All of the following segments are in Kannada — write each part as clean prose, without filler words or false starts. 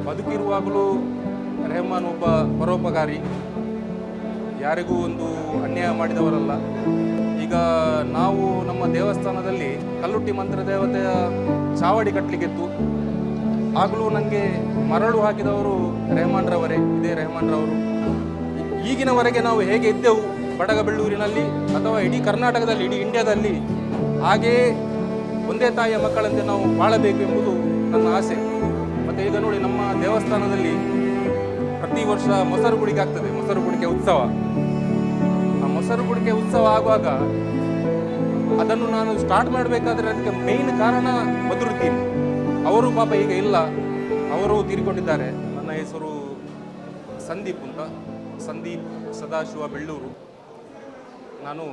ಬದುಕಿರುವಾಗಲೂ ರೆಹಮಾನ್ ಒಬ್ಬ ಪರೋಪಕಾರಿ, ಯಾರಿಗೂ ಒಂದು ಅನ್ಯಾಯ ಮಾಡಿದವರಲ್ಲ. ಈಗ ನಾವು ನಮ್ಮ ದೇವಸ್ಥಾನದಲ್ಲಿ ಕಲ್ಲುಟ್ಟಿ ಮಂತ್ರ ದೇವತೆಯ ಚಾವಡಿ ಕಟ್ಟಲಿಕ್ಕಿತ್ತು. ಆಗಲೂ ನನಗೆ ಮರಳು ಹಾಕಿದವರು ರೆಹಮಾನ್ರವರೇ, ಇದೇ ರೆಹಮಾನ್ರವರು. ಈಗಿನವರೆಗೆ ನಾವು ಹೇಗೆ ಇದ್ದೆವು ಬಡಗಬೆಳ್ಳೂರಿನಲ್ಲಿ ಅಥವಾ ಇಡೀ ಕರ್ನಾಟಕದಲ್ಲಿ, ಇಡೀ ಇಂಡಿಯಾದಲ್ಲಿ, ಹಾಗೆಯೇ ಒಂದೇ ತಾಯಿಯ ಮಕ್ಕಳಂತೆ ನಾವು ಬಾಳಬೇಕು ಎಂಬುದು ನನ್ನ ಆಸೆ. ಮತ್ತು ಈಗ ನೋಡಿ, ನಮ್ಮ ದೇವಸ್ಥಾನದಲ್ಲಿ ಪ್ರತಿ ವರ್ಷ ಮೊಸರು ಕುಡಿಕೆ ಆಗ್ತದೆ, ಮೊಸರು ಕುಡಿಕೆ ಉತ್ಸವ. ಆ ಮೊಸರು ಕುಡಿಕೆ ಉತ್ಸವ ಆಗುವಾಗ ಅದನ್ನು ನಾನು ಸ್ಟಾರ್ಟ್ ಮಾಡಬೇಕಾದ್ರೆ ಅದಕ್ಕೆ ಮೇಯ್ನ್ ಕಾರಣ ಬದ್ರುದ್ದೀನ್. ಅವರು ಪಾಪ ಈಗ ಇಲ್ಲ, ಅವರು ತೀರಿಕೊಂಡಿದ್ದಾರೆ. ನನ್ನ ಹೆಸರು ಸಂದೀಪ್ ಅಂತ, ಸಂದೀಪ್ ಸದಾಶಿವ ಬೆಳ್ಳೂರು. ನಾನು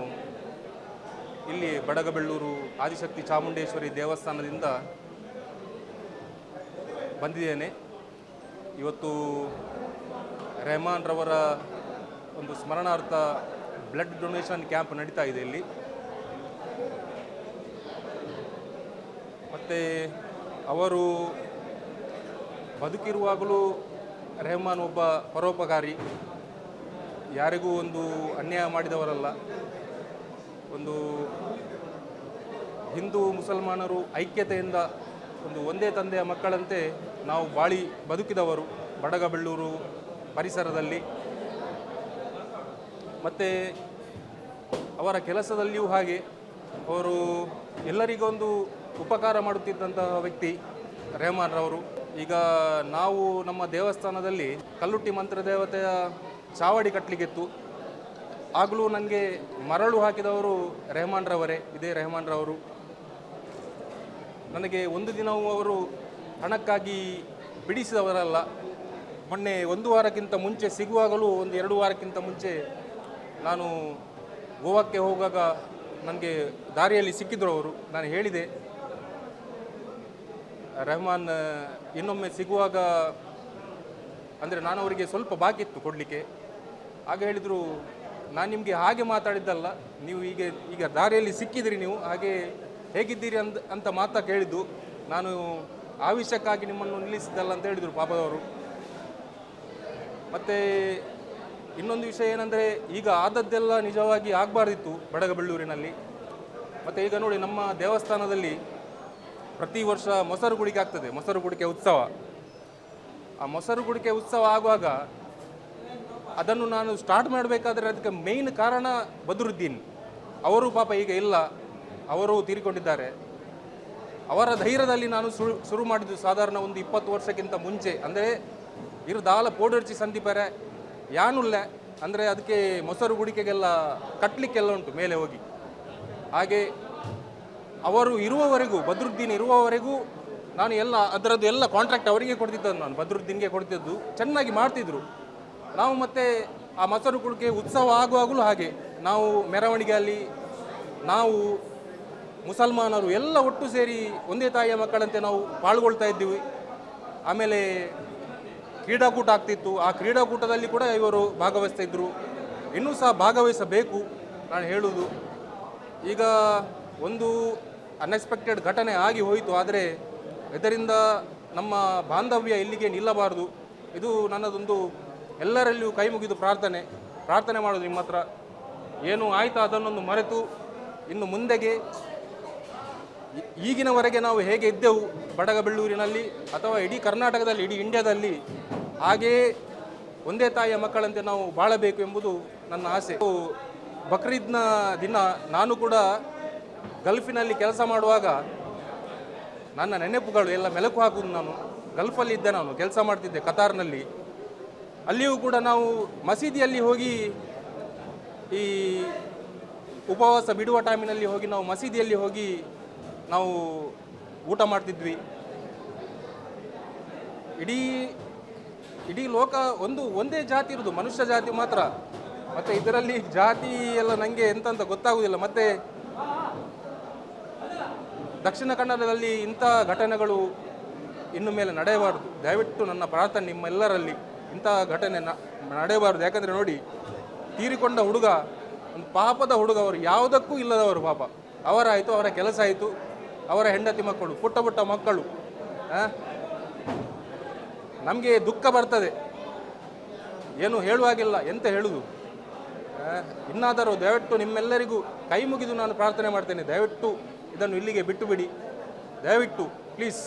ಇಲ್ಲಿ ಬಡಗಬೆಳ್ಳೂರು ಆದಿಶಕ್ತಿ ಚಾಮುಂಡೇಶ್ವರಿ ದೇವಸ್ಥಾನದಿಂದ ಬಂದಿದ್ದೇನೆ. ಇವತ್ತು ರೆಹಮಾನ್ರವರ ಒಂದು ಸ್ಮರಣಾರ್ಥ ಬ್ಲಡ್ ಡೊನೇಷನ್ ಕ್ಯಾಂಪ್ ನಡೀತಾ ಇದೆ ಇಲ್ಲಿ. ಮತ್ತು ಅವರು ಬದುಕಿರುವಾಗಲೂ ರೆಹಮಾನ್ ಒಬ್ಬ ಪರೋಪಕಾರಿ, ಯಾರಿಗೂ ಒಂದು ಅನ್ಯಾಯ ಮಾಡಿದವರಲ್ಲ. ಒಂದು ಹಿಂದೂ ಮುಸಲ್ಮಾನರು ಐಕ್ಯತೆಯಿಂದ ಒಂದು ಒಂದೇ ತಂದೆಯ ಮಕ್ಕಳಂತೆ ನಾವು ಬಾಳಿ ಬದುಕಿದವರು ಬಡಗಬೆಳ್ಳೂರು ಪರಿಸರದಲ್ಲಿ. ಮತ್ತು ಅವರ ಕೆಲಸದಲ್ಲಿಯೂ ಹಾಗೆ ಅವರು ಎಲ್ಲರಿಗೊಂದು ಉಪಕಾರ ಮಾಡುತ್ತಿದ್ದಂತಹ ವ್ಯಕ್ತಿ ರೆಹಮಾನ್ರವರು. ಈಗ ನಾವು ನಮ್ಮ ದೇವಸ್ಥಾನದಲ್ಲಿ ಕಲ್ಲುಟ್ಟಿ ಮಂತ್ರ ದೇವತೆಯ ಚಾವಡಿ ಕಟ್ಟಲಿಕ್ಕಿತ್ತು. ಆಗಲೂ ನನಗೆ ಮರಳು ಹಾಕಿದವರು ರೆಹಮಾನ್ರವರೇ, ಇದೇ ರೆಹಮಾನ್ರವರು. ನನಗೆ ಒಂದು ದಿನವೂ ಅವರು ಹಣಕ್ಕಾಗಿ ಬಿಡಿಸಿದವರಲ್ಲ. ಮೊನ್ನೆ 1 ವಾರಕ್ಕಿಂತ ಮುಂಚೆ ಸಿಗುವಾಗಲೂ, 1-2 ವಾರಕ್ಕಿಂತ ಮುಂಚೆ ನಾನು ಗೋವಾಕ್ಕೆ ಹೋಗುವಾಗ ನನಗೆ ದಾರಿಯಲ್ಲಿ ಸಿಕ್ಕಿದ್ರು ಅವರು. ನಾನು ಹೇಳಿದೆ, ರೆಹಮಾನ್ ಇನ್ನೊಮ್ಮೆ ಸಿಗುವಾಗ, ಅಂದರೆ ನಾನು ಅವರಿಗೆ ಸ್ವಲ್ಪ ಬಾಕಿ ಇತ್ತು ಕೊಡಲಿಕ್ಕೆ. ಆಗ ಹೇಳಿದರು, ನಾನು ನಿಮಗೆ ಹಾಗೆ ಮಾತಾಡಿದ್ದಲ್ಲ, ನೀವು ಈಗ ದಾರಿಯಲ್ಲಿ ಸಿಕ್ಕಿದ್ರಿ, ನೀವು ಹಾಗೆ ಹೇಗಿದ್ದೀರಿ ಅಂತ ಮಾತಾ ಕೇಳಿದ್ದು, ನಾನು ಆವಿಷ್ಯಕ್ಕಾಗಿ ನಿಮ್ಮನ್ನು ನಿಲ್ಲಿಸಿದ್ದಲ್ಲ ಅಂತ ಹೇಳಿದರು ಪಾಪದವರು. ಮತ್ತು ಇನ್ನೊಂದು ವಿಷಯ ಏನಂದರೆ, ಈಗ ಆದದ್ದೆಲ್ಲ ನಿಜವಾಗಿ ಆಗಬಾರ್ದಿತ್ತು ಬಡಗಬೆಳ್ಳೂರಿನಲ್ಲಿ. ಮತ್ತು ಈಗ ನೋಡಿ, ನಮ್ಮ ದೇವಸ್ಥಾನದಲ್ಲಿ ಪ್ರತಿ ವರ್ಷ ಮೊಸರು ಕುಡಿಕೆ ಆಗ್ತದೆ, ಮೊಸರು ಕುಡಿಕೆ ಉತ್ಸವ. ಆ ಮೊಸರು ಕುಡಿಕೆ ಉತ್ಸವ ಆಗುವಾಗ ಅದನ್ನು ನಾನು ಸ್ಟಾರ್ಟ್ ಮಾಡಬೇಕಾದ್ರೆ ಅದಕ್ಕೆ ಮೇಯ್ನ್ ಕಾರಣ ಬದ್ರುದ್ದೀನ್. ಅವರು ಪಾಪ ಈಗ ಇಲ್ಲ, ಅವರು ತೀರಿಕೊಂಡಿದ್ದಾರೆ. ಅವರ ಧೈರ್ಯದಲ್ಲಿ ನಾನು ಶುರು ಮಾಡಿದ್ದು ಸಾಧಾರಣ ಒಂದು 20 ವರ್ಷಕ್ಕಿಂತ ಮುಂಚೆ. ಅಂದರೆ ಇರುದಾಲ ಪೋಡರ್ಚಿ ಸಂದೀಪರೆ ಯಾನುಲ್ಲ, ಅಂದರೆ ಅದಕ್ಕೆ ಮೊಸರು ಕುಡಿಕೆಗೆಲ್ಲ ಕಟ್ಟಲಿಕ್ಕೆಲ್ಲ ಉಂಟು ಮೇಲೆ ಹೋಗಿ. ಹಾಗೆ ಅವರು ಇರುವವರೆಗೂ, ಬದ್ರುದ್ದೀನ್ ಇರುವವರೆಗೂ ನಾನು ಅದರದ್ದು ಎಲ್ಲ ಕಾಂಟ್ರಾಕ್ಟ್ ಅವರಿಗೆ ಕೊಡ್ತಿದ್ದದ್ದು, ನಾನು ಬದ್ರುದ್ದೀನ್ಗೆ ಕೊಡ್ತಿದ್ದು. ಚೆನ್ನಾಗಿ ಮಾಡ್ತಿದ್ರು ನಾವು. ಮತ್ತು ಆ ಮೊಸರು ಕುಡಿಕೆ ಉತ್ಸವ ಆಗುವಾಗಲೂ ಹಾಗೆ ನಾವು ಮೆರವಣಿಗೆಯಲ್ಲಿ ನಾವು ಮುಸಲ್ಮಾನರು ಎಲ್ಲ ಒಟ್ಟು ಸೇರಿ ಒಂದೇ ತಾಯಿಯ ಮಕ್ಕಳಂತೆ ನಾವು ಪಾಲ್ಗೊಳ್ತಾ ಇದ್ದೀವಿ. ಆಮೇಲೆ ಕ್ರೀಡಾಕೂಟ ಆಗ್ತಿತ್ತು, ಆ ಕ್ರೀಡಾಕೂಟದಲ್ಲಿ ಕೂಡ ಇವರು ಭಾಗವಹಿಸ್ತಾ ಇದ್ದರು. ಇನ್ನೂ ಸಹ ಭಾಗವಹಿಸಬೇಕು ನಾನು ಹೇಳುವುದು. ಈಗ ಒಂದು ಅನ್ಎಕ್ಸ್ಪೆಕ್ಟೆಡ್ ಘಟನೆ ಆಗಿ ಹೋಯಿತು, ಆದರೆ ಇದರಿಂದ ನಮ್ಮ ಬಾಂಧವ್ಯ ಇಲ್ಲಿಗೆ ನಿಲ್ಲಬಾರದು. ಇದು ನನ್ನದೊಂದು ಎಲ್ಲರಲ್ಲಿಯೂ ಕೈ ಮುಗಿದು ಪ್ರಾರ್ಥನೆ ಮಾಡೋದು ನಿಮ್ಮ ಹತ್ರ. ಏನು ಆಯಿತಾ ಅದನ್ನೊಂದು ಮರೆತು ಇನ್ನು ಮುಂದೆಗೆ ಈಗಿನವರೆಗೆ ನಾವು ಹೇಗೆ ಇದ್ದೆವು ಬಡಗಬೆಳ್ಳೂರಿನಲ್ಲಿ ಅಥವಾ ಇಡೀ ಕರ್ನಾಟಕದಲ್ಲಿ, ಇಡೀ ಇಂಡಿಯಾದಲ್ಲಿ, ಹಾಗೆಯೇ ಒಂದೇ ತಾಯಿಯ ಮಕ್ಕಳಂತೆ ನಾವು ಬಾಳಬೇಕು ಎಂಬುದು ನನ್ನ ಆಸೆ. ಬಕ್ರೀದ್ನ ದಿನ ನಾನು ಕೂಡ ಗಲ್ಫಿನಲ್ಲಿ ಕೆಲಸ ಮಾಡುವಾಗ ನನ್ನ ನೆನಪುಗಳು ಎಲ್ಲ ಮೆಲುಕು ಹಾಕುವುದು. ನಾನು ಗಲ್ಫಲ್ಲಿ ಇದ್ದೆ, ನಾನು ಕೆಲಸ ಮಾಡ್ತಿದ್ದೆ ಕತಾರ್ನಲ್ಲಿ. ಅಲ್ಲಿಯೂ ಕೂಡ ನಾವು ಮಸೀದಿಯಲ್ಲಿ ಹೋಗಿ, ಈ ಉಪವಾಸ ಬಿಡುವ ಟೈಮಿನಲ್ಲಿ ಹೋಗಿ ನಾವು ಮಸೀದಿಯಲ್ಲಿ ಹೋಗಿ ನಾವು ಊಟ ಮಾಡ್ತಿದ್ವಿ. ಇಡೀ ಲೋಕ ಒಂದೇ ಜಾತಿ ಇರೋದು, ಮನುಷ್ಯ ಜಾತಿ ಮಾತ್ರ. ಮತ್ತು ಇದರಲ್ಲಿ ಜಾತಿ ಎಲ್ಲ ನನಗೆ ಎಂತ ಗೊತ್ತಾಗುವುದಿಲ್ಲ. ಮತ್ತು ದಕ್ಷಿಣ ಕನ್ನಡದಲ್ಲಿ ಇಂಥ ಘಟನೆಗಳು ಇನ್ನು ಮೇಲೆ ನಡೆಯಬಾರ್ದು. ದಯವಿಟ್ಟು ನನ್ನ ಪ್ರಾರ್ಥನೆ ನಿಮ್ಮೆಲ್ಲರಲ್ಲಿ, ಇಂಥ ಘಟನೆ ನಡೆಯಬಾರ್ದು. ಯಾಕಂದರೆ ನೋಡಿ, ತೀರಿಕೊಂಡ ಹುಡುಗ ಒಂದು ಪಾಪದ ಹುಡುಗ, ಅವರು ಯಾವುದಕ್ಕೂ ಇಲ್ಲದವರು ಪಾಪ. ಅವರಾಯಿತು, ಅವರ ಕೆಲಸ ಆಯಿತು, ಅವರ ಹೆಂಡತಿ ಮಕ್ಕಳು, ಪುಟ್ಟ ಮಕ್ಕಳು. ನಮಗೆ ದುಃಖ ಬರ್ತದೆ, ಏನು ಹೇಳುವಾಗಿಲ್ಲ, ಎಂತ ಹೇಳುವುದು. ಇನ್ನಾದರೂ ದಯವಿಟ್ಟು ನಿಮ್ಮೆಲ್ಲರಿಗೂ ಕೈ ಮುಗಿದು ನಾನು ಪ್ರಾರ್ಥನೆ ಮಾಡ್ತೇನೆ, ದಯವಿಟ್ಟು ಇದನ್ನು ಇಲ್ಲಿಗೆ ಬಿಟ್ಟು ಬಿಡಿ, ದಯವಿಟ್ಟು ಪ್ಲೀಸ್.